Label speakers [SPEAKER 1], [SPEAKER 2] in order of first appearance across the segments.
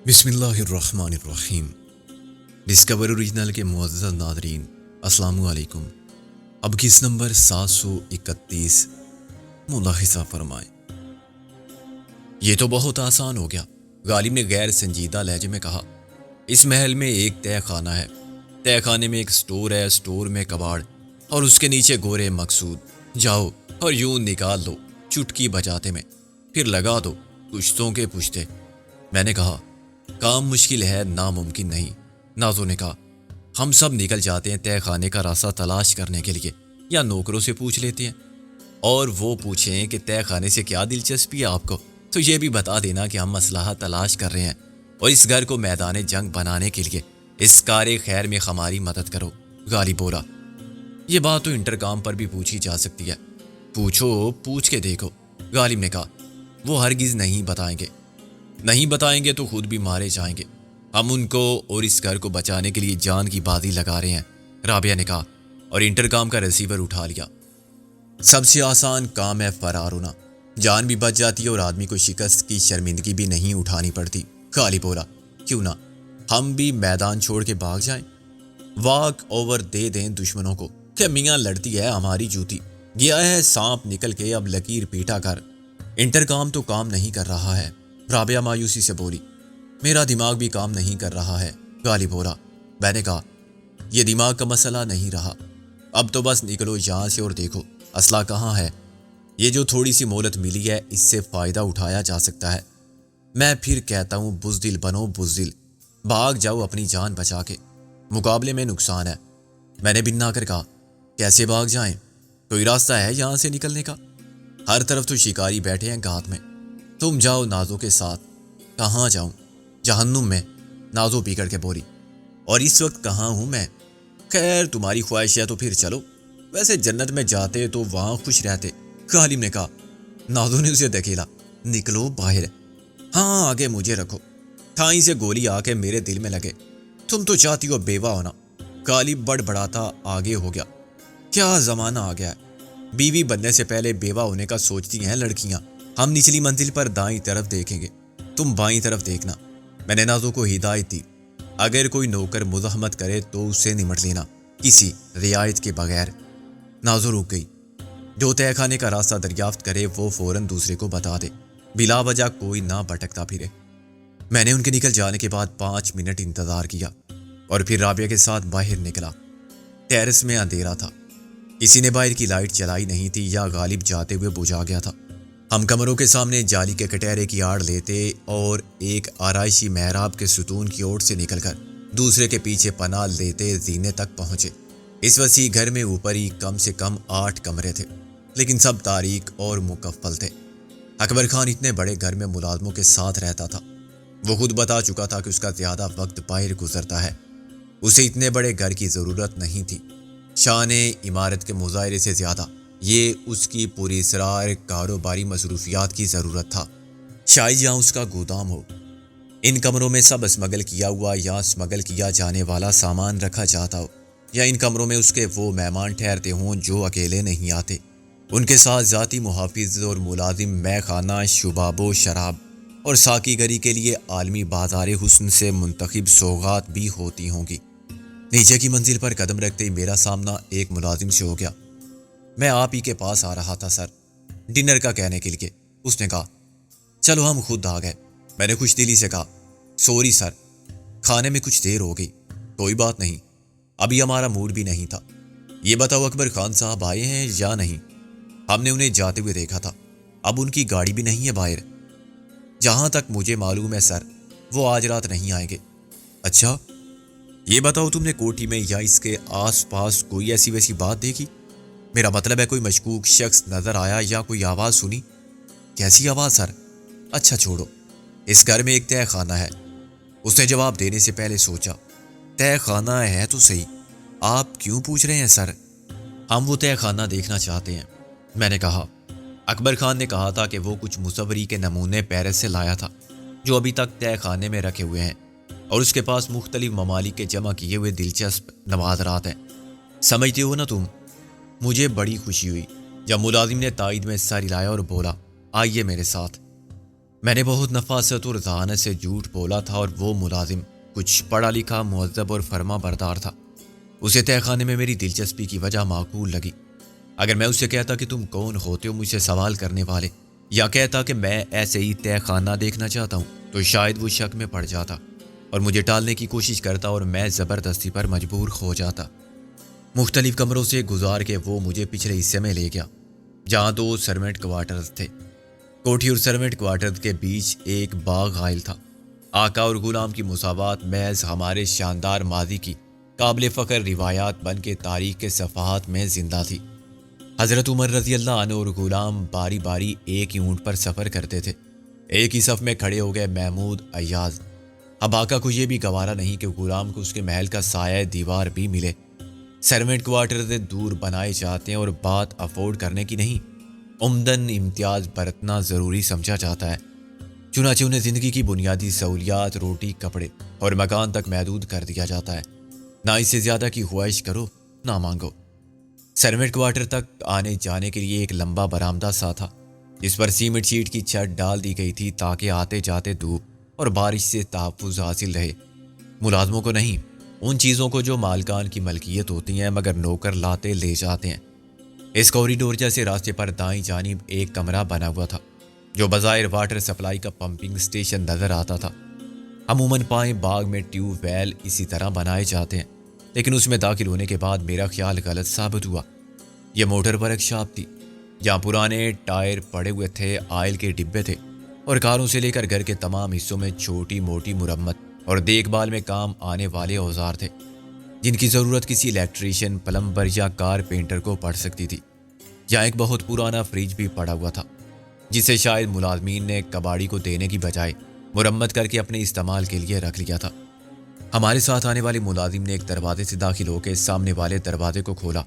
[SPEAKER 1] بسم اللہ الرحمن الرحیم۔ ڈسکور اوریجنل کے معزز ناظرین، السلام علیکم۔ اب کس نمبر 731 ملاحظہ فرمائیں۔ یہ تو بہت آسان ہو گیا، غالب نے غیر سنجیدہ لہجے میں کہا۔ اس محل میں ایک تہہ خانہ ہے، تہہ خانے میں ایک سٹور ہے، سٹور میں کباڑ اور اس کے نیچے گورے مقصود۔ جاؤ اور یوں نکال دو چٹکی بجاتے میں، پھر لگا دو پشتوں کے پشتے۔ میں نے کہا کام مشکل ہے، ناممکن نہیں۔ نازو نے کہا ہم سب نکل جاتے ہیں تہہ خانے کا راستہ تلاش کرنے کے لیے، یا نوکروں سے پوچھ لیتے ہیں، اور وہ پوچھیں کہ تہہ خانے سے کیا دلچسپی ہے آپ کو، تو یہ بھی بتا دینا کہ ہم اسلحہ تلاش کر رہے ہیں اور اس گھر کو میدان جنگ بنانے کے لیے اس کار خیر میں ہماری مدد کرو۔ غالب بولا یہ بات تو انٹرکام پر بھی پوچھی جا سکتی ہے، پوچھو، پوچھ کے دیکھو۔ غالب نے کہا وہ ہرگز نہیں بتائیں گے تو خود بھی مارے جائیں گے۔ ہم ان کو اور اس گھر کو بچانے کے لیے جان کی بازی لگا رہے ہیں، رابعہ نے کہا اور انٹرکام کا ریسیور اٹھا لیا۔ سب سے آسان کام ہے فرار ہونا، جان بھی بچ جاتی ہے اور آدمی کو شکست کی شرمندگی بھی نہیں اٹھانی پڑتی۔ غالب بولا کیوں نہ ہم بھی میدان چھوڑ کے بھاگ جائیں، واک اوور دے دیں دشمنوں کو کہ میاں لڑتی ہے ہماری جوتی، گیا ہے سانپ نکل کے اب لکیر پیٹا کر۔ انٹرکام تو کام نہیں کر رہا ہے، رابعہ مایوسی سے بولی۔ میرا دماغ بھی کام نہیں کر رہا ہے، غالب بولا۔ میں نے کہا یہ دماغ کا مسئلہ نہیں رہا، اب تو بس نکلو یہاں سے اور دیکھو اسلحہ کہاں ہے۔ یہ جو تھوڑی سی مہلت ملی ہے اس سے فائدہ اٹھایا جا سکتا ہے۔ میں پھر کہتا ہوں بزدل بنو، بزدل، بھاگ جاؤ اپنی جان بچا کے، مقابلے میں نقصان ہے۔ میں نے بنا کر کہا کیسے بھاگ جائیں، کوئی راستہ ہے یہاں سے نکلنے کا؟ ہر طرف تو شکاری بیٹھے ہیں گھات میں، تم جاؤ نازو کے ساتھ۔ کہاں جاؤں؟ جہنم میں، نازو پکڑ کے بولی۔ اور اس وقت کہاں ہوں میں؟ خیر تمہاری خواہش ہے تو پھر چلو، ویسے جنت میں جاتے تو وہاں خوش رہتے، غالب نے کہا۔ نازو نے اسے دھکیلا، نکلو باہر۔ ہاں آگے مجھے رکھو، تھائیں سے گولی آ کے میرے دل میں لگے۔ تم تو چاہتی ہو بیوہ ہونا، غالب بڑبڑاتا آگے ہو گیا۔ کیا زمانہ آ گیا ہے، بیوی بننے سے پہلے بیوہ ہونے کا سوچتی ہیں لڑکیاں۔ ہم نچلی منزل پر دائیں طرف دیکھیں گے، تم بائیں طرف دیکھنا۔ میں نے نازو کو ہدایت دی، اگر کوئی نوکر مزاحمت کرے تو اس سے نمٹ لینا، کسی رعایت کے بغیر۔ نازو رک گئی۔ جو تہہ خانے کا راستہ دریافت کرے وہ فوراً دوسرے کو بتا دے، بلا وجہ کوئی نہ بھٹکتا پھرے۔ میں نے ان کے نکل جانے کے بعد 5 منٹ انتظار کیا اور پھر رابعہ کے ساتھ باہر نکلا۔ ٹیرس میں اندھیرا تھا، کسی نے باہر کی لائٹ چلائی نہیں تھی یا غالب جاتے ہوئے بجھا گیا تھا۔ ہم کمروں کے سامنے جالی کے کٹہرے کی آڑ لیتے اور ایک آرائشی محراب کے ستون کی اوٹ سے نکل کر دوسرے کے پیچھے پناہ لیتے زینے تک پہنچے۔ اس وسیع گھر میں اوپر ہی کم سے کم 8 کمرے تھے، لیکن سب تاریک اور مکفل تھے۔ اکبر خان اتنے بڑے گھر میں ملازموں کے ساتھ رہتا تھا، وہ خود بتا چکا تھا کہ اس کا زیادہ وقت باہر گزرتا ہے، اسے اتنے بڑے گھر کی ضرورت نہیں تھی۔ شان عمارت کے مظاہرے سے زیادہ یہ اس کی پوری اسرار کاروباری مصروفیات کی ضرورت تھا، شاید یہاں اس کا گودام ہو۔ ان کمروں میں سب اسمگل کیا ہوا یا اسمگل کیا جانے والا سامان رکھا جاتا ہو، یا ان کمروں میں اس کے وہ مہمان ٹھہرتے ہوں جو اکیلے نہیں آتے، ان کے ساتھ ذاتی محافظ اور ملازم مے خانہ، شباب و شراب اور ساقی گری کے لیے عالمی بازار حسن سے منتخب سوغات بھی ہوتی ہوں گی۔ نیچے کی منزل پر قدم رکھتے ہی میرا سامنا ایک ملازم سے ہو گیا۔ میں آپ ہی کے پاس آ رہا تھا سر، ڈنر کا کہنے کے لیے، اس نے کہا۔ چلو ہم خود آ گئے، میں نے خوش دلی سے کہا۔ سوری سر، کھانے میں کچھ دیر ہو گئی۔ کوئی بات نہیں، ابھی ہمارا موڈ بھی نہیں تھا۔ یہ بتاؤ اکبر خان صاحب آئے ہیں یا نہیں؟ ہم نے انہیں جاتے ہوئے دیکھا تھا، اب ان کی گاڑی بھی نہیں ہے باہر۔ جہاں تک مجھے معلوم ہے سر، وہ آج رات نہیں آئیں گے۔ اچھا، یہ بتاؤ تم نے کوٹھی میں یا اس کے آس پاس کوئی ایسی ویسی بات دیکھی؟ میرا مطلب ہے کوئی مشکوک شخص نظر آیا یا کوئی آواز سنی؟ کیسی آواز سر؟ اچھا چھوڑو، اس گھر میں ایک تہہ خانہ ہے۔ اس نے جواب دینے سے پہلے سوچا، تہہ خانہ ہے تو صحیح، آپ کیوں پوچھ رہے ہیں سر؟ ہم وہ تہہ خانہ دیکھنا چاہتے ہیں، میں نے کہا۔ اکبر خان نے کہا تھا کہ وہ کچھ مصوری کے نمونے پیرس سے لایا تھا جو ابھی تک تہہ خانے میں رکھے ہوئے ہیں، اور اس کے پاس مختلف ممالک کے جمع کیے ہوئے دلچسپ نوادرات ہیں۔ سمجھتے ہو نا تم؟ مجھے بڑی خوشی ہوئی جب ملازم نے تائید میں سر ہلایا اور بولا، آئیے میرے ساتھ۔ میں نے بہت نفاست اور ذہانت سے جھوٹ بولا تھا اور وہ ملازم کچھ پڑھا لکھا، مہذب اور فرما بردار تھا۔ اسے تہہ خانے میں میری دلچسپی کی وجہ معقول لگی۔ اگر میں اسے کہتا کہ تم کون ہوتے ہو مجھ سے سوال کرنے والے، یا کہتا کہ میں ایسے ہی تہہ خانہ دیکھنا چاہتا ہوں، تو شاید وہ شک میں پڑ جاتا اور مجھے ٹالنے کی کوشش کرتا اور میں زبردستی پر مجبور ہو جاتا۔ مختلف کمروں سے گزار کے وہ مجھے پچھلے حصے میں لے گیا، جہاں 2 سروینٹ کوارٹرز تھے۔ کوٹھی اور سروینٹ کوارٹرز کے بیچ ایک باغ غائل تھا۔ آقا اور غلام کی مساوات محض ہمارے شاندار ماضی کی قابل فخر روایات بن کے تاریخ کے صفحات میں زندہ تھی۔ حضرت عمر رضی اللہ عنہ اور غلام باری باری ایک ہی اونٹ پر سفر کرتے تھے۔ ایک ہی صف میں کھڑے ہو گئے محمود ایاز۔ اب آقا کو یہ بھی گوارا نہیں کہ غلام کو اس کے محل کا سایہ دیوار بھی ملے۔ سروینٹ کوارٹر سے دور بنائے جاتے ہیں اور بات افورڈ کرنے کی نہیں، عمدن امتیاز برتنا ضروری سمجھا جاتا ہے۔ چنانچہ انہیں زندگی کی بنیادی سہولیات، روٹی، کپڑے اور مکان تک محدود کر دیا جاتا ہے۔ نہ اس سے زیادہ کی خواہش کرو، نہ مانگو۔ سروینٹ کوارٹر تک آنے جانے کے لیے ایک لمبا برآمدہ سا تھا، جس پر سیمنٹ شیٹ کی چھت ڈال دی گئی تھی تاکہ آتے جاتے دھوپ اور بارش سے تحفظ حاصل رہے۔ ملازموں کو نہیں، ان چیزوں کو جو مالکان کی ملکیت ہوتی ہیں مگر نوکر لاتے لے جاتے ہیں۔ اس کوریڈور جیسے راستے پر دائیں جانب ایک کمرہ بنا ہوا تھا، جو بظاہر واٹر سپلائی کا پمپنگ سٹیشن نظر آتا تھا۔ عموماً پائیں باغ میں ٹیوب ویل اسی طرح بنائے جاتے ہیں، لیکن اس میں داخل ہونے کے بعد میرا خیال غلط ثابت ہوا۔ یہ موٹر ورک شاپ تھی، جہاں پرانے ٹائر پڑے ہوئے تھے، آئل کے ڈبے تھے اور کاروں سے لے کر گھر کے تمام حصوں میں چھوٹی موٹی مرمت اور دیکھ بھال میں کام آنے والے اوزار تھے، جن کی ضرورت کسی الیکٹریشین، پلمبر یا کار پینٹر کو پڑ سکتی تھی۔ یہاں ایک بہت پرانا فریج بھی پڑا ہوا تھا، جسے شاید ملازمین نے کباڑی کو دینے کی بجائے مرمت کر کے اپنے استعمال کے لیے رکھ لیا تھا۔ ہمارے ساتھ آنے والے ملازم نے ایک دروازے سے داخل ہو کے سامنے والے دروازے کو کھولا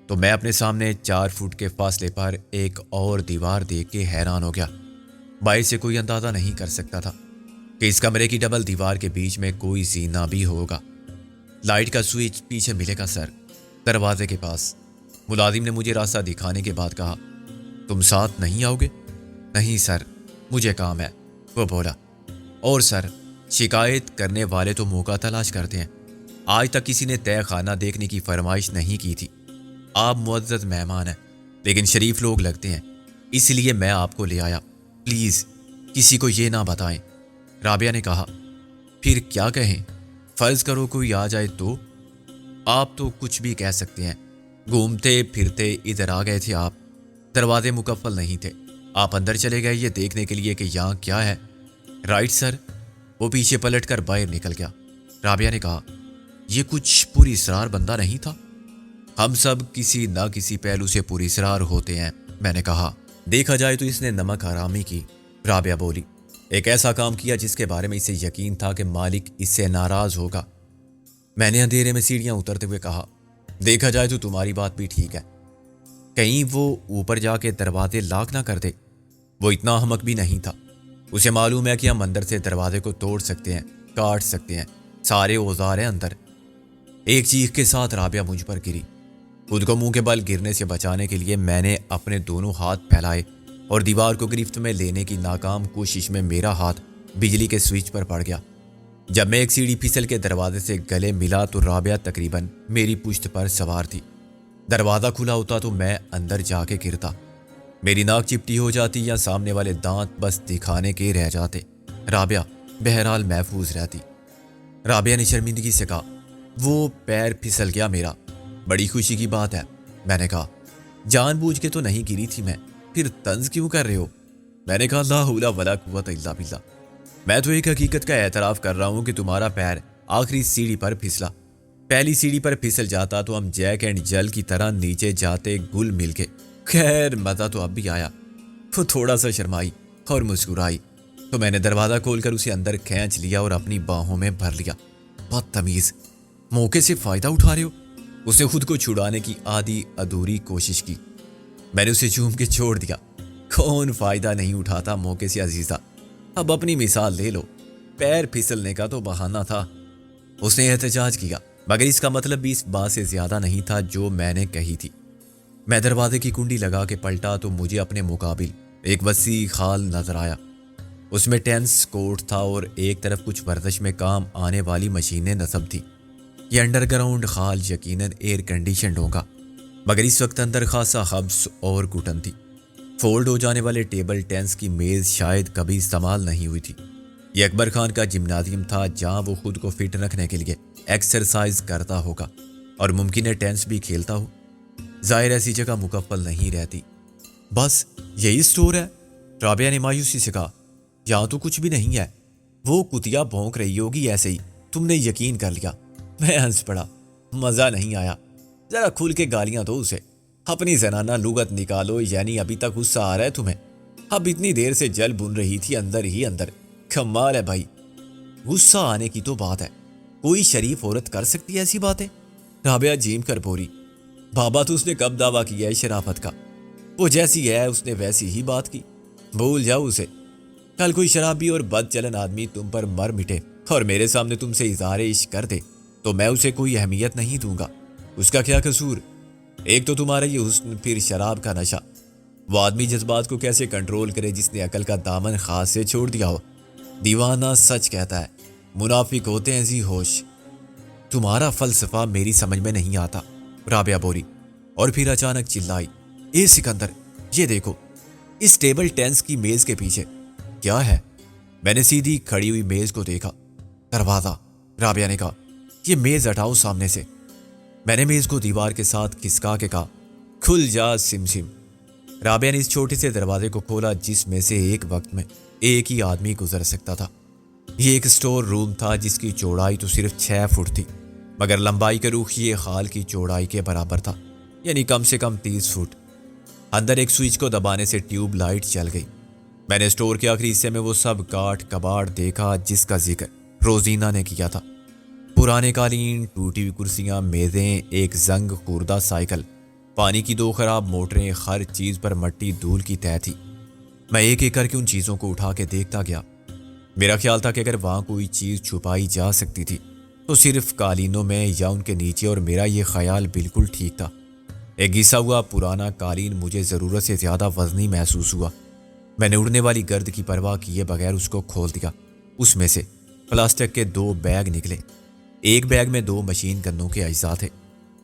[SPEAKER 1] تو میں اپنے سامنے 4 فٹ کے فاصلے پر ایک اور دیوار دیکھ کے حیران ہو گیا۔ باہر سے کوئی اندازہ نہیں کر سکتا تھا کہ اس کمرے کی ڈبل دیوار کے بیچ میں کوئی زینہ بھی ہوگا۔ لائٹ کا سوئچ پیچھے ملے گا سر، دروازے کے پاس۔ ملازم نے مجھے راستہ دکھانے کے بعد کہا، تم ساتھ نہیں آؤ گے؟ نہیں سر، مجھے کام ہے، وہ بولا۔ اور سر، شکایت کرنے والے تو موقع تلاش کرتے ہیں۔ آج تک کسی نے تہہ خانہ دیکھنے کی فرمائش نہیں کی تھی۔ آپ معزز مہمان ہیں، لیکن شریف لوگ لگتے ہیں، اس لیے میں آپ کو لے آیا۔ پلیز کسی کو یہ نہ بتائیں۔ رابعہ نے کہا، پھر کیا کہیں؟ فرض کرو کوئی آ جائے تو؟ آپ تو کچھ بھی کہہ سکتے ہیں۔ گھومتے پھرتے ادھر آ گئے تھے آپ، دروازے مکفل نہیں تھے، آپ اندر چلے گئے یہ دیکھنے کے لیے کہ یہاں کیا ہے۔ Right sir. وہ پیچھے پلٹ کر باہر نکل گیا۔ رابعہ نے کہا، یہ کچھ پوری اسرار بندہ نہیں تھا؟ ہم سب کسی نہ کسی پہلو سے پوری اسرار ہوتے ہیں، میں نے کہا۔ دیکھا جائے تو اس نے نمک حرامی کی، رابعہ بولی۔ ایک ایسا کام کیا جس کے بارے میں اسے یقین تھا کہ مالک اس سے ناراض ہوگا۔ میں نے اندھیرے میں سیڑھیاں اترتے ہوئے کہا، دیکھا جائے تو تمہاری بات بھی ٹھیک ہے، کہیں وہ اوپر جا کے دروازے لاک نہ کر دے۔ وہ اتنا احمق بھی نہیں تھا، اسے معلوم ہے کہ ہم اندر سے دروازے کو توڑ سکتے ہیں، کاٹ سکتے ہیں، سارے اوزار ہیں اندر۔ ایک چیخ کے ساتھ رابعہ مجھ پر گری۔ خود کو منہ کے بل گرنے سے بچانے کے لیے میں نے اپنے دونوں ہاتھ پھیلائے اور دیوار کو گرفت میں لینے کی ناکام کوشش میں میرا ہاتھ بجلی کے سوئچ پر پڑ گیا۔ جب میں ایک سیڑھی پھسل کے دروازے سے گلے ملا تو رابعہ تقریباً میری پشت پر سوار تھی۔ دروازہ کھلا ہوتا تو میں اندر جا کے گرتا، میری ناک چپٹی ہو جاتی یا سامنے والے دانت بس دکھانے کے رہ جاتے۔ رابعہ بہرحال محفوظ رہتی۔ رابعہ نے شرمندگی سے کہا، وہ پیر پھسل گیا میرا، بڑی خوشی کی بات ہے، میں نے کہا۔ جان بوجھ کے تو نہیں گری تھی میں، پھر طنز کیوں کر رہے ہو؟ میں نے کہا، لا حول ولا قوت الا باللہ، میں تو ایک حقیقت کا اعتراف کر رہا ہوں کہ تمہارا پیر آخری سیڑھی پر پھسلا۔ پہلی سیڑھی پر پھسل جاتا تو ہم جیک اینڈ جل کی طرح نیچے جاتے گل مل کے۔ خیر مزہ تو اب بھی آیا۔ وہ تھوڑا سا شرمائی اور مسکرائی تو میں نے دروازہ کھول کر اسے اندر کھینچ لیا اور اپنی باہوں میں بھر لیا۔ بدتمیز، موقع سے فائدہ اٹھا رہے ہو؟ اس نے خود کو چھڑانے کی آدھی ادھوری کوشش کی۔ میں نے اسے چوم کے چھوڑ دیا۔ کون فائدہ نہیں اٹھاتا موقع سے عزیزہ، اب اپنی مثال لے لو، پیر پھسلنے کا تو بہانہ تھا۔ اس نے احتجاج کیا، مگر اس کا مطلب بھی اس بات سے زیادہ نہیں تھا جو میں نے کہی تھی۔ میں دروازے کی کنڈی لگا کے پلٹا تو مجھے اپنے مقابل ایک وسیع خال نظر آیا۔ اس میں ٹینس کوٹ تھا اور ایک طرف کچھ ورزش میں کام آنے والی مشینیں نصب تھی۔ یہ انڈر گراؤنڈ خال یقیناً ایئر کنڈیشنڈ ہوگا، مگر اس وقت اندر خاصا خبز اور گھٹن تھی۔ فولڈ ہو جانے والے ٹیبل ٹینس کی میز شاید کبھی استعمال نہیں ہوئی تھی۔ یہ اکبر خان کا جمنازیم تھا جہاں وہ خود کو فٹ رکھنے کے لیے ایکسرسائز کرتا ہوگا اور ممکن ہے ٹینس بھی کھیلتا ہو۔ ظاہر ایسی جگہ مکفل نہیں رہتی۔ بس یہی سٹور ہے؟ رابعہ نے مایوسی سے کہا۔ یہاں تو کچھ بھی نہیں ہے، وہ کتیا بھونک رہی ہوگی ایسے ہی، تم نے یقین کر لیا۔ میں ہنس پڑا، مزہ نہیں آیا۔ ذرا کھل کے گالیاں دو اسے، اپنی زنانہ لغت نکالو، یعنی ابھی تک غصہ آ رہا ہے تمہیں؟ اب اتنی دیر سے جل بن رہی تھی اندر ہی اندر۔ کمال ہے بھائی، غصہ آنے کی تو بات ہے، کوئی شریف عورت کر سکتی ہے ایسی باتیں؟ رابعہ جھیم کر بولی، بابا تو اس نے کب دعویٰ کیا ہے شرافت کا؟ وہ جیسی ہے اس نے ویسی ہی بات کی، بھول جاؤ اسے۔ کل کوئی شرابی اور بد چلن آدمی تم پر مر مٹے اور میرے سامنے تم سے اظہار عشق کر دے تو میں اسے کوئی اہمیت نہیں دوں گا۔ اس کا کیا قصور؟ ایک تو تمہارا یہ حسن، پھر شراب کا نشہ۔ وہ آدمی جذبات کو کیسے کنٹرول کرے جس نے عقل کا دامن خاص سے چھوڑ دیا ہو؟ دیوانہ سچ کہتا ہے، منافق ہوتے ہیں ذی ہوش۔ تمہارا فلسفہ میری سمجھ میں نہیں آتا، رابعہ بولی، اور پھر اچانک چلائی، اے سکندر، یہ دیکھو اس ٹیبل ٹینس کی میز کے پیچھے کیا ہے؟ میں نے سیدھی کھڑی ہوئی میز کو دیکھا۔ دروازہ، رابعہ نے کہا، یہ میز ہٹاؤ سامنے سے۔ میں نے میز کو دیوار کے ساتھ کھسکا کے کہا، کھل جا سم سم۔ رابعہ نے اس چھوٹے سے دروازے کو کھولا جس میں سے ایک وقت میں ایک ہی آدمی گزر سکتا تھا۔ یہ ایک سٹور روم تھا جس کی چوڑائی تو صرف 6 فٹ تھی، مگر لمبائی کا رخ یہ خال کی چوڑائی کے برابر تھا، یعنی کم سے کم 30 فٹ۔ اندر ایک سوئچ کو دبانے سے ٹیوب لائٹ چل گئی۔ میں نے سٹور کے آخری حصے میں وہ سب کاٹ کباڑ دیکھا جس کا ذکر روزینہ نے کیا تھا۔ پرانے قالین، ٹوٹی ہوئی کرسیاں، میزیں، ایک زنگ خوردہ سائیکل، پانی کی 2 خراب موٹریں، ہر چیز پر مٹی دھول کی تہہ تھی۔ میں ایک ایک کر کے ان چیزوں کو اٹھا کے دیکھتا گیا۔ میرا خیال تھا کہ اگر وہاں کوئی چیز چھپائی جا سکتی تھی تو صرف قالینوں میں یا ان کے نیچے، اور میرا یہ خیال بالکل ٹھیک تھا۔ ایک گھسا ہوا پرانا قالین مجھے ضرورت سے زیادہ وزنی محسوس ہوا۔ میں نے اڑنے والی گرد کی پرواہ کیے بغیر اس کو کھول دیا۔ اس میں سے پلاسٹک کے 2 بیگ نکلے۔ ایک بیگ میں 2 مشین گنوں کے اجزاء تھے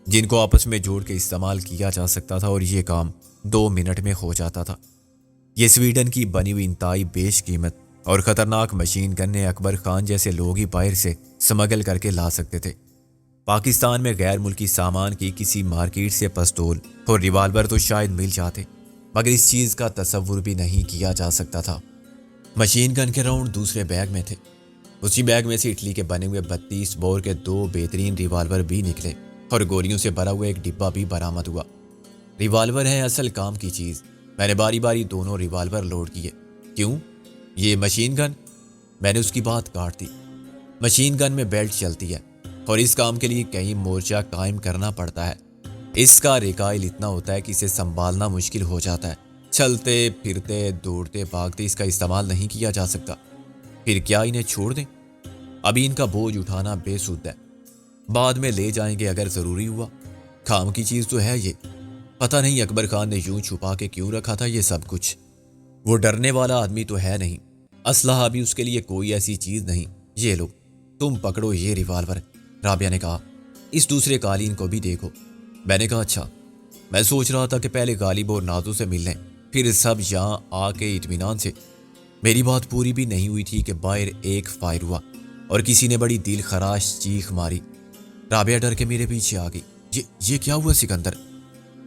[SPEAKER 1] جن کو آپس میں جوڑ کے استعمال کیا جا سکتا تھا، اور یہ کام 2 منٹ میں ہو جاتا تھا۔ یہ سویڈن کی بنی ہوئی انتہائی بیش قیمت اور خطرناک مشین گنیں اکبر خان جیسے لوگ ہی باہر سے سمگل کر کے لا سکتے تھے۔ پاکستان میں غیر ملکی سامان کی کسی مارکیٹ سے پستول اور ریوالور تو شاید مل جاتے، مگر اس چیز کا تصور بھی نہیں کیا جا سکتا تھا۔ مشین گن کے راؤنڈ دوسرے بیگ میں تھے۔ اسی بیگ میں سے اٹلی کے بنے ہوئے 32 بور کے 2 بہترین ریوالور بھی نکلے اور گولیوں سے بھرا ہوا ایک ڈبہ بھی برآمد ہوا۔ ریوالور ہے اصل کام کی چیز۔ میں نے باری باری دونوں ریوالور لوڈ کیے۔ کیوں؟ یہ مشین گن؟ میں نے اس کی بات کاٹ دی۔ مشین گن میں بیلٹ چلتی ہے اور اس کام کے لیے کئی مورچہ قائم کرنا پڑتا ہے۔ اس کا ریکائل اتنا ہوتا ہے کہ اسے سنبھالنا مشکل ہو جاتا ہے۔ چلتے پھرتے دوڑتے بھاگتے اس کا استعمال نہیں کیا جا سکتا۔ پھر کیا انہیں چھوڑ دیں؟ ابھی ان کا بوجھ اٹھانا بے سود ہے، بعد میں لے جائیں گے اگر ضروری ہوا۔ کام کی چیز تو ہے یہ۔ پتہ نہیں اکبر خان نے یوں چھپا کے کیوں رکھا تھا یہ سب کچھ۔ وہ ڈرنے والا آدمی تو ہے نہیں، اسلحہ بھی اس کے لیے کوئی ایسی چیز نہیں۔ یہ لو، تم پکڑو یہ ریوالور، رابعہ نے کہا۔ اس دوسرے قالین کو بھی دیکھو۔ میں نے کہا اچھا۔ میں سوچ رہا تھا کہ پہلے غالب اور نازو سے مل لیں، پھر سب یہاں آ کے اطمینان سے۔ میری بات پوری بھی نہیں ہوئی تھی کہ باہر ایک فائر ہوا اور کسی نے بڑی دل خراش چیخ ماری۔ رابعہ ڈر کے میرے پیچھے آ گئی۔ یہ کیا ہوا سکندر؟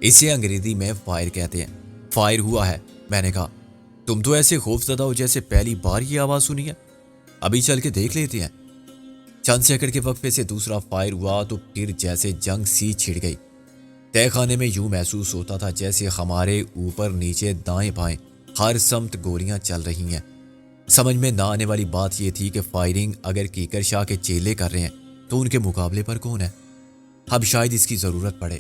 [SPEAKER 1] اسے انگریزی میں فائر کہتے ہیں۔ فائر ہوا ہے، میں نے کہا۔ تم تو ایسے خوف زدہ ہو جیسے پہلی بار یہ آواز سنی ہے۔ ابھی چل کے دیکھ لیتے ہیں۔ چند سیکنڈ کے وقفے سے دوسرا فائر ہوا تو پھر جیسے جنگ سی چھڑ گئی۔ تہہ خانے میں یوں محسوس ہوتا تھا جیسے ہمارے اوپر نیچے دائیں بائیں ہر سمت گولیاں چل رہی ہیں۔ سمجھ میں نہ آنے والی بات یہ تھی کہ فائرنگ اگر کیکر شاہ کے چیلے کر رہے ہیں تو ان کے مقابلے پر کون ہے؟ اب شاید اس کی ضرورت پڑے۔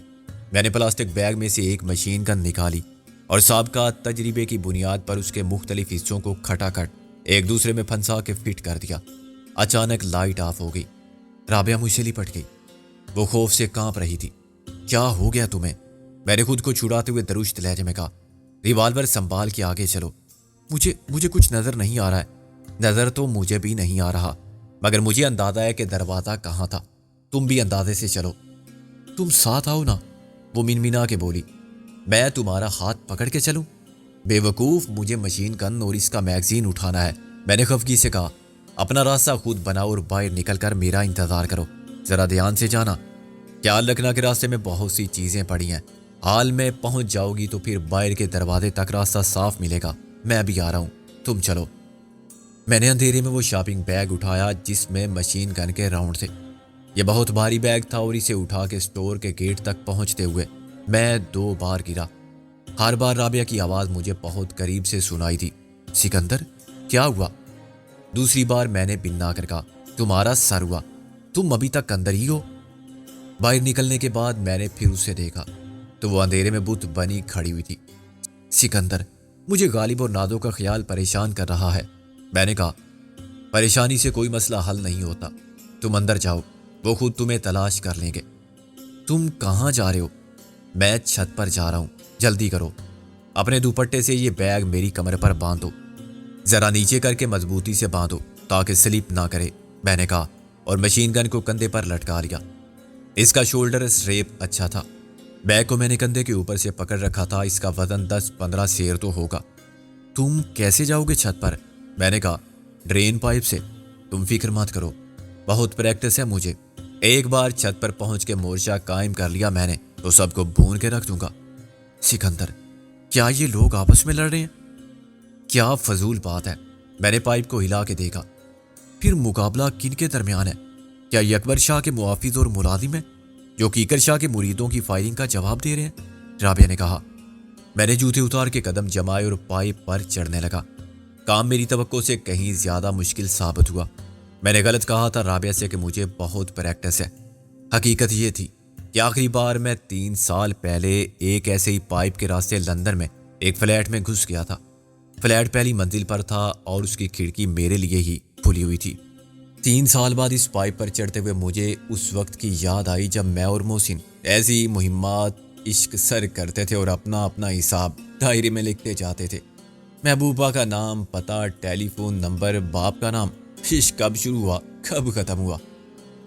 [SPEAKER 1] میں نے پلاسٹک بیگ میں سے ایک مشین گن نکالی اور سابقہ تجربے کی بنیاد پر اس کے مختلف حصوں کو کھٹا کھٹ ایک دوسرے میں پھنسا کے فٹ کر دیا۔ اچانک لائٹ آف ہو گئی۔ رابعہ مجھ سے لپٹ گئی۔ وہ خوف سے کانپ رہی تھی۔ کیا ہو گیا تمہیں؟ میں نے خود کو چھڑاتے ہوئے درشت لہجے میں کہا۔ ریوالور سنبھال کے آگے چلو۔ مجھے کچھ نظر نہیں آ رہا ہے۔ نظر تو مجھے بھی نہیں آ رہا، مگر مجھے اندازہ ہے کہ دروازہ کہاں تھا۔ تم بھی اندازے سے چلو۔ تم ساتھ آؤ نا، وہ منمنا کے بولی۔ میں تمہارا ہاتھ پکڑ کے چلوں؟ بے وقوف، مجھے مشین گن اور اس کا میگزین اٹھانا ہے، میں نے خفگی سے کہا۔ اپنا راستہ خود بناؤ اور باہر نکل کر میرا انتظار کرو، ذرا دھیان سے جانا۔ خیال رکھنا کہ راستے میں بہت سی چیزیں پڑی ہیں، حال میں پہنچ جاؤ گی تو پھر باہر کے دروازے تک راستہ صاف ملے گا۔ میں ابھی آ رہا ہوں، تم چلو۔ میں نے اندھیرے میں وہ شاپنگ بیگ اٹھایا جس میں مشین گن کے راؤنڈ تھے۔ یہ بہت بھاری بیگ تھا اور اسے اٹھا کے اسٹور کے گیٹ تک پہنچتے ہوئے میں 2 بار گرا۔ ہر بار رابعہ کی آواز مجھے بہت قریب سے سنائی تھی، سکندر کیا ہوا؟ دوسری بار میں نے بنا کر کہا، تمہارا سر ہوا، تم ابھی تک اندر ہی ہو؟ باہر نکلنے کے بعد میں نے پھر اسے دیکھا تو وہ اندھیرے میں بت بنی کھڑی ہوئی تھی۔ سکندر، مجھے غالب اور نادو کا خیال پریشان کر رہا ہے۔ میں نے کہا، پریشانی سے کوئی مسئلہ حل نہیں ہوتا، تم اندر جاؤ، وہ خود تمہیں تلاش کر لیں گے۔ تم کہاں جا رہے ہو؟ میں چھت پر جا رہا ہوں، جلدی کرو۔ اپنے دوپٹے سے یہ بیگ میری کمر پر باندھو، ذرا نیچے کر کے مضبوطی سے باندھو تاکہ سلپ نہ کرے، میں نے کہا اور مشین گن کو کندھے پر لٹکا لیا۔ اس کا شولڈر سٹریپ اچھا تھا۔ بیگ کو میں نے کندھے کے اوپر سے پکڑ رکھا تھا، اس کا وزن 10-15 سیر تو ہوگا۔ تم کیسے جاؤ گے چھت پر؟ میں نے کہا، ڈرین پائپ سے۔ تم فکر مت کرو، بہت پریکٹس ہے مجھے، ایک بار چھت پر پہنچ کے مورچہ قائم کر لیا میں نے تو سب کو بھون کے رکھ دوں گا۔ سکندر، کیا یہ لوگ آپس میں لڑ رہے ہیں؟ کیا فضول بات ہے۔ میں نے پائپ کو ہلا کے دیکھا۔ پھر مقابلہ کن کے درمیان ہے؟ کیا یہ اکبر شاہ کے محافظ اور ملازم ہیں جو کیکر شاہ کے مریدوں کی فائرنگ کا جواب دے رہے ہیں؟ رابعہ نے کہا۔ میں نے جوتے اتار کے قدم جمائے اور پائپ پر چڑھنے لگا۔ کام میری توقع سے کہیں زیادہ مشکل ثابت ہوا۔ میں نے غلط کہا تھا رابعہ سے کہ مجھے بہت پریکٹس ہے۔ حقیقت یہ تھی کہ آخری بار میں 3 سال پہلے ایک ایسے ہی پائپ کے راستے لندن میں ایک فلیٹ میں گھس گیا تھا۔ فلیٹ پہلی منزل پر تھا اور اس کی کھڑکی میرے لیے ہی کھلی ہوئی تھی۔ 3 سال بعد اس پائپ پر چڑھتے ہوئے مجھے اس وقت کی یاد آئی جب میں اور محسن ایسی مہمات عشق سر کرتے تھے اور اپنا اپنا حساب ڈائری میں لکھتے جاتے تھے۔ محبوبہ کا نام، پتہ، ٹیلی فون نمبر، باپ کا نام۔ عشق کب شروع ہوا، کب ختم ہوا،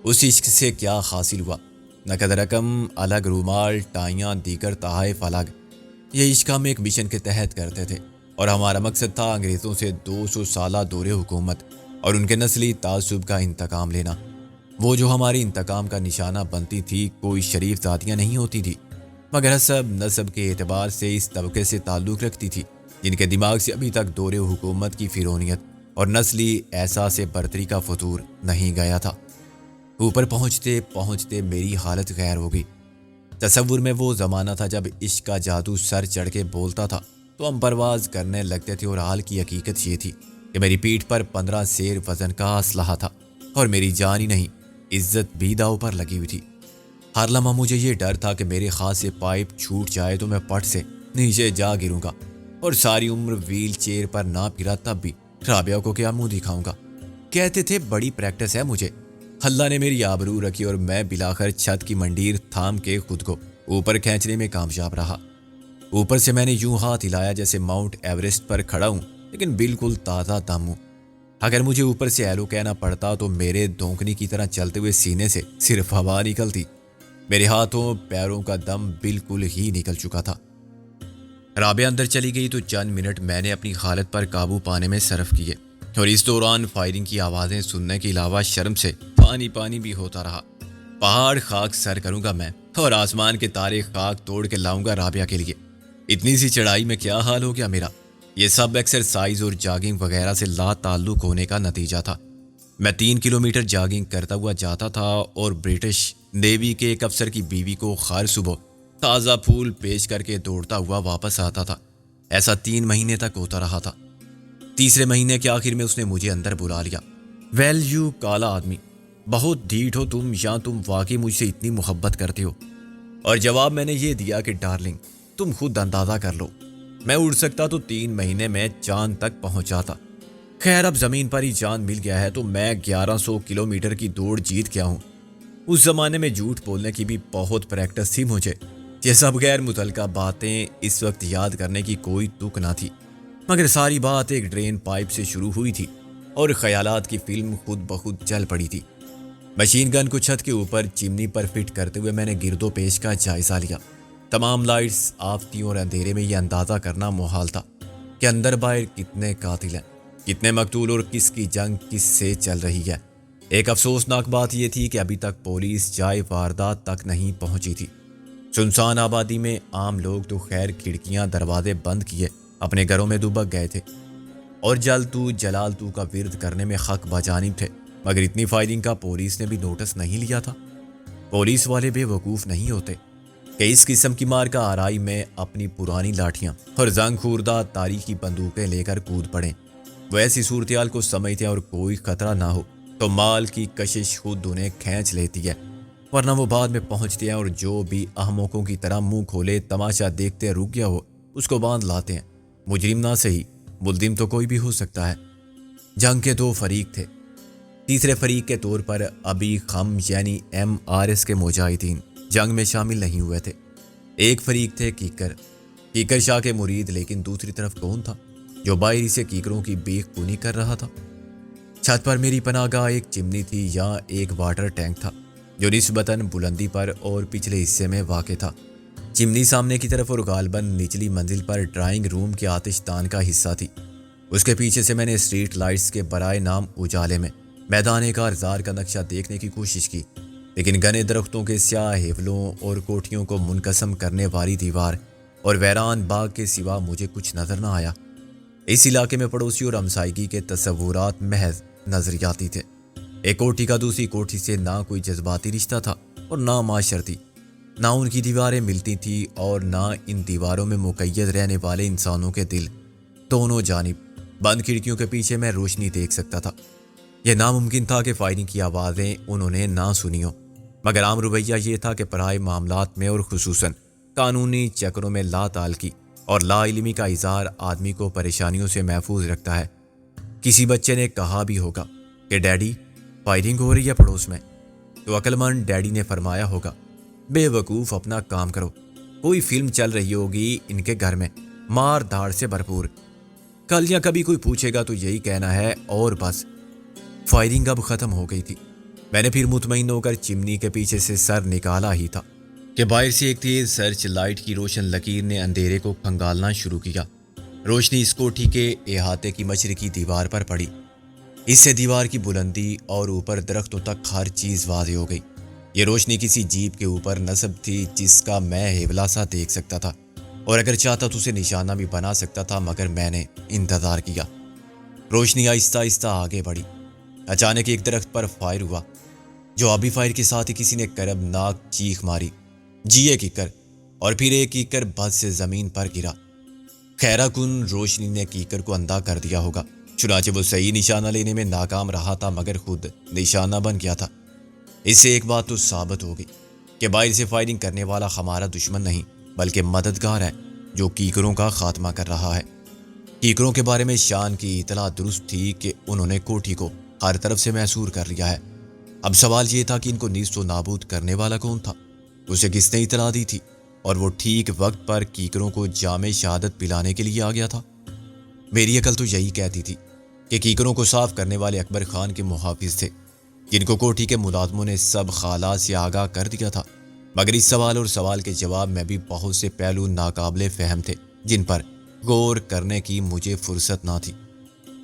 [SPEAKER 1] اس عشق سے کیا حاصل ہوا؟ نقد رقم، الگ رومال، ٹائیاں، دیگر تحائف الگ۔ یہ عشق ہم ایک مشن کے تحت کرتے تھے اور ہمارا مقصد تھا انگریزوں سے 200 سالہ دور حکومت اور ان کے نسلی تعصب کا انتقام لینا۔ وہ جو ہماری انتقام کا نشانہ بنتی تھی کوئی شریف ذاتیاں نہیں ہوتی تھی، مگر حسب نسب کے اعتبار سے اس طبقے سے تعلق رکھتی تھی جن کے دماغ سے ابھی تک دور حکومت کی فرونیت اور نسلی احساس برتری کا فطور نہیں گیا تھا۔ اوپر پہنچتے پہنچتے میری حالت غیر ہو گئی۔ تصور میں وہ زمانہ تھا جب عشق کا جادو سر چڑھ کے بولتا تھا تو ہم پرواز کرنے لگتے تھے، اور حال کی حقیقت یہ تھی کہ میری پیٹھ پر 15 سیر وزن کا اسلحہ تھا اور میری جان ہی نہیں عزت بھی داؤ پر لگی ہوئی تھی۔ ہر لمحہ مجھے یہ ڈر تھا کہ میرے ہاتھ سے پائپ چھوٹ جائے تو میں پٹ سے نیچے جا گروں گا اور ساری عمر ویل چیئر پر نہ پھرا تب بھی رابعہ کو کیا منہ دکھاؤں گا۔ کہتے تھے بڑی پریکٹس ہے مجھے۔ اللہ نے میری آبرو رکھی اور میں بلاخر چھت کی منڈیر تھام کے خود کو اوپر کھینچنے میں کامیاب رہا۔ اوپر سے میں نے یوں ہاتھ ہلایا جیسے ماؤنٹ ایوریسٹ پر کھڑا ہوں، لیکن بالکل تازہ دم ہوں۔ اگر مجھے اوپر سے ایلو کہنا پڑتا تو میرے دھونکنی کی طرح چلتے ہوئے سینے سے صرف ہوا نکلتی۔ میرے ہاتھوں پیروں کا دم بالکل ہی نکل چکا تھا۔ رابعہ اندر چلی گئی تو چند منٹ میں نے اپنی حالت پر قابو پانے میں صرف کیے، اور اس دوران فائرنگ کی آوازیں سننے کے علاوہ شرم سے پانی پانی بھی ہوتا رہا۔ پہاڑ خاک سر کروں گا میں اور آسمان کے تارے خاک توڑ کے لاؤں گا رابعہ کے لیے۔ اتنی سی چڑھائی میں کیا حال ہو گیا میرا؟ یہ سب ایکسرسائز اور جاگنگ وغیرہ سے لا تعلق ہونے کا نتیجہ تھا۔ میں 3 کلومیٹر جاگنگ کرتا ہوا جاتا تھا اور برٹش نیوی کے ایک افسر کی بیوی کو ہر صبح تازہ پھول پیش کر کے دوڑتا ہوا واپس آتا تھا۔ ایسا 3 مہینے تک ہوتا رہا تھا۔ تیسرے مہینے کے آخر میں اس نے مجھے اندر بلا لیا۔ ویل یو کالا آدمی، بہت ڈھیٹ ہو تم، یا تم واقعی مجھ سے اتنی محبت کرتے ہو؟ اور جواب میں نے یہ دیا کہ ڈارلنگ تم خود اندازہ کر لو، میں اڑ سکتا تو 3 مہینے میں چاند تک پہنچ جاتا۔ خیر اب زمین پر ہی چاند مل گیا ہے تو میں 1100 کلومیٹر کی دوڑ جیت گیا ہوں۔ اس زمانے میں جھوٹ بولنے کی بھی بہت پریکٹس تھی مجھے۔ یہ سب غیر متعلقہ باتیں اس وقت یاد کرنے کی کوئی تک نہ تھی، مگر ساری بات ایک ڈرین پائپ سے شروع ہوئی تھی اور خیالات کی فلم خود بخود چل پڑی تھی۔ مشین گن کو چھت کے اوپر چمنی پر فٹ کرتے ہوئے میں نے گرد و پیش کا جائزہ لیا۔ تمام لائٹس آف تھیں اور اندھیرے میں یہ اندازہ کرنا محال تھا کہ اندر باہر کتنے قاتل ہیں، کتنے مقتول اور کس کی جنگ کس سے چل رہی ہے۔ ایک افسوسناک بات یہ تھی کہ ابھی تک پولیس جائے واردات تک نہیں پہنچی تھی۔ سنسان آبادی میں عام لوگ تو خیر کھڑکیاں دروازے بند کیے اپنے گھروں میں دبک گئے تھے اور جلال تو کا ورد کرنے میں حق بجانب تھے، مگر اتنی فائرنگ کا پولیس نے بھی نوٹس نہیں لیا تھا۔ پولیس والے بے وقوف نہیں ہوتے کہ اس قسم کی مار کا آرائی میں اپنی پرانی لاٹھیاں اور زنگ خوردہ تاریخی بندوقیں لے کر کود پڑیں۔ وہ ایسی صورتحال کو سمجھتے ہیں اور کوئی خطرہ نہ ہو تو مال کی کشش خود انہیں کھینچ لیتی ہے، ورنہ وہ بعد میں پہنچتے ہیں اور جو بھی احمقوں کی طرح منہ کھولے تماشا دیکھتے رک گیا ہو اس کو باندھ لاتے ہیں۔ مجرم نہ صحیح، ملزم تو کوئی بھی ہو سکتا ہے۔ جنگ کے دو فریق تھے۔ تیسرے فریق کے طور پر ابھی خم یعنی MRS کے مجاہدین جنگ میں شامل نہیں ہوئے تھے۔ ایک فریق تھے کیکر شاہ کے مرید، لیکن دوسری طرف کون تھا جو باہری سے کیکروں کی بیخ کونی کر رہا تھا؟ چھت پر میری پناہ گاہ ایک چمنی تھی یا ایک واٹر ٹینک تھا جو نسبتاً بلندی پر اور پچھلے حصے میں واقع تھا۔ چمنی سامنے کی طرف اور غالباً نچلی منزل پر ڈرائنگ روم کے آتش دان کا حصہ تھی۔ اس کے پیچھے سے میں نے اسٹریٹ لائٹس کے برائے نام اجالے میں میدان کارزار کا نقشہ دیکھنے کی کوشش کی، لیکن گھنے درختوں کے سیاہ ہیولوں اور کوٹھیوں کو منقسم کرنے والی دیوار اور ویران باغ کے سوا مجھے کچھ نظر نہ آیا۔ اس علاقے میں پڑوسی اور ہمسائیگی کے تصورات محض نظریاتی تھے۔ ایک کوٹھی کا دوسری کوٹھی سے نہ کوئی جذباتی رشتہ تھا اور نہ معاشرتی، نہ ان کی دیواریں ملتی تھیں اور نہ ان دیواروں میں مقید رہنے والے انسانوں کے دل۔ دونوں جانب بند کھڑکیوں کے پیچھے میں روشنی دیکھ سکتا تھا۔ یہ ناممکن تھا کہ فائرنگ کی آوازیں انہوں نے نہ سنی ہوں، مگر عام رویہ یہ تھا کہ پرائے معاملات میں اور خصوصاً قانونی چکروں میں لا تعلقی اور لا علمی کا اظہار آدمی کو پریشانیوں سے محفوظ رکھتا ہے۔ کسی بچے نے کہا بھی ہوگا کہ ڈیڈی فائرنگ ہو رہی ہے پڑوس میں، تو عقل مند ڈیڈی نے فرمایا ہوگا بے وقوف اپنا کام کرو، کوئی فلم چل رہی ہوگی ان کے گھر میں مار دھاڑ سے بھرپور، کل یا کبھی کوئی پوچھے گا تو یہی کہنا ہے اور بس۔ فائرنگ اب ختم ہو گئی تھی۔ میں نے پھر مطمئن ہو کر چمنی کے پیچھے سے سر نکالا ہی تھا کہ باہر سے ایک تیز سرچ لائٹ کی روشن لکیر نے اندھیرے کو کھنگالنا شروع کیا۔ روشنی اس کوٹھی کے احاطے کی مشرقی دیوار پر پڑی۔ اس سے دیوار کی بلندی اور اوپر درختوں تک ہر چیز واضح ہو گئی۔ یہ روشنی کسی جیپ کے اوپر نصب تھی جس کا میں ہیولا سا دیکھ سکتا تھا، اور اگر چاہتا تو اسے نشانہ بھی بنا سکتا تھا، مگر میں نے انتظار کیا۔ روشنی آہستہ آہستہ آگے بڑھی۔ اچانک ایک درخت پر فائر ہوا، جو ابھی فائر کے ساتھ ہی کسی نے کرب ناک چیخ ماری، جی ایک کیکر، اور پھر ایک کیکر بھت سے زمین پر گرا۔ خیرہ کن روشنی نے کیکر کو اندھا کر دیا ہوگا، چنانچہ وہ صحیح نشانہ لینے میں ناکام رہا تھا مگر خود نشانہ بن گیا تھا۔ اس سے ایک بات تو ثابت ہو گئی کہ باہر سے فائرنگ کرنے والا ہمارا دشمن نہیں بلکہ مددگار ہے جو کیکروں کا خاتمہ کر رہا ہے۔ کیکروں کے بارے میں شان کی اطلاع درست تھی کہ انہوں نے کوٹھی کو ہر طرف سے محصور کر لیا ہے۔ اب سوال یہ تھا کہ ان کو نیست و نابود کرنے والا کون تھا، اسے کس نے اطلاع دی تھی، اور وہ ٹھیک وقت پر کیکروں کو جام شہادت پلانے کے لیے آ گیا تھا۔ میری عقل تو یہی کہتی تھی کہ کیکروں کو صاف کرنے والے اکبر خان کے محافظ تھے، جن کو کوٹھی کے ملازموں نے سب خالات سے آگاہ کر دیا تھا، مگر اس سوال اور سوال کے جواب میں بھی بہت سے پہلو ناقابل فہم تھے جن پر غور کرنے کی مجھے فرصت نہ تھی۔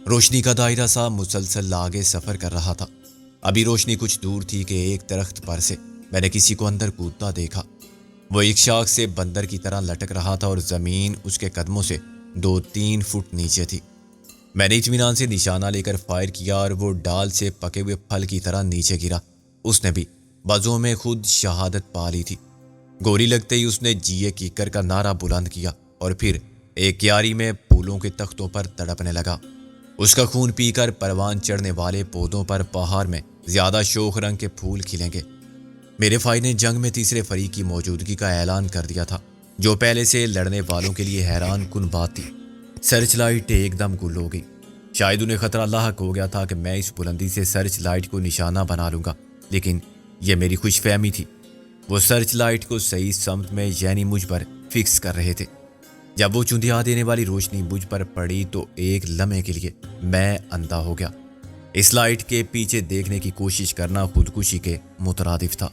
[SPEAKER 1] روشنی کا دائرہ سا مسلسل آگے سفر کر رہا تھا۔ ابھی روشنی کچھ دور تھی کہ ایک درخت پر سے میں نے کسی کو اندر کودتا دیکھا۔ وہ ایک شاخ سے بندر کی طرح لٹک رہا تھا اور زمین اس کے قدموں سے 2-3 فٹ نیچے تھی۔ میں نے اطمینان سے نشانہ لے کر فائر کیا اور وہ ڈال سے پکے ہوئے پھل کی طرح نیچے گرا۔ اس نے بھی بازوں میں خود شہادت پا لی تھی۔ گولی لگتے ہی اس نے جیے کیکر کا نعرہ بلند کیا اور پھر ایک کیاری میں پھولوں کے تختوں پر تڑپنے لگا۔ اس کا خون پی کر پروان چڑھنے والے پودوں پر بہار میں زیادہ شوخ رنگ کے پھول کھلیں گے۔ میرے فائر نے جنگ میں تیسرے فریق کی موجودگی کا اعلان کر دیا تھا، جو پہلے سے لڑنے والوں کے لیے حیران کن بات تھی۔ سرچ لائٹ ایک دم گل ہو گئی۔ شاید انہیں خطرہ لاحق ہو گیا تھا کہ میں اس بلندی سے سرچ لائٹ کو نشانہ بنا لوں گا، لیکن یہ میری خوش فہمی تھی۔ وہ سرچ لائٹ کو صحیح سمت میں یعنی مجھ پر فکس کر رہے تھے۔ جب وہ چندیا دینے والی روشنی مجھ پر پڑی تو ایک لمحے کے لیے میں اندھا ہو گیا۔ اس لائٹ کے پیچھے دیکھنے کی کوشش کرنا خودکشی کے مترادف تھا۔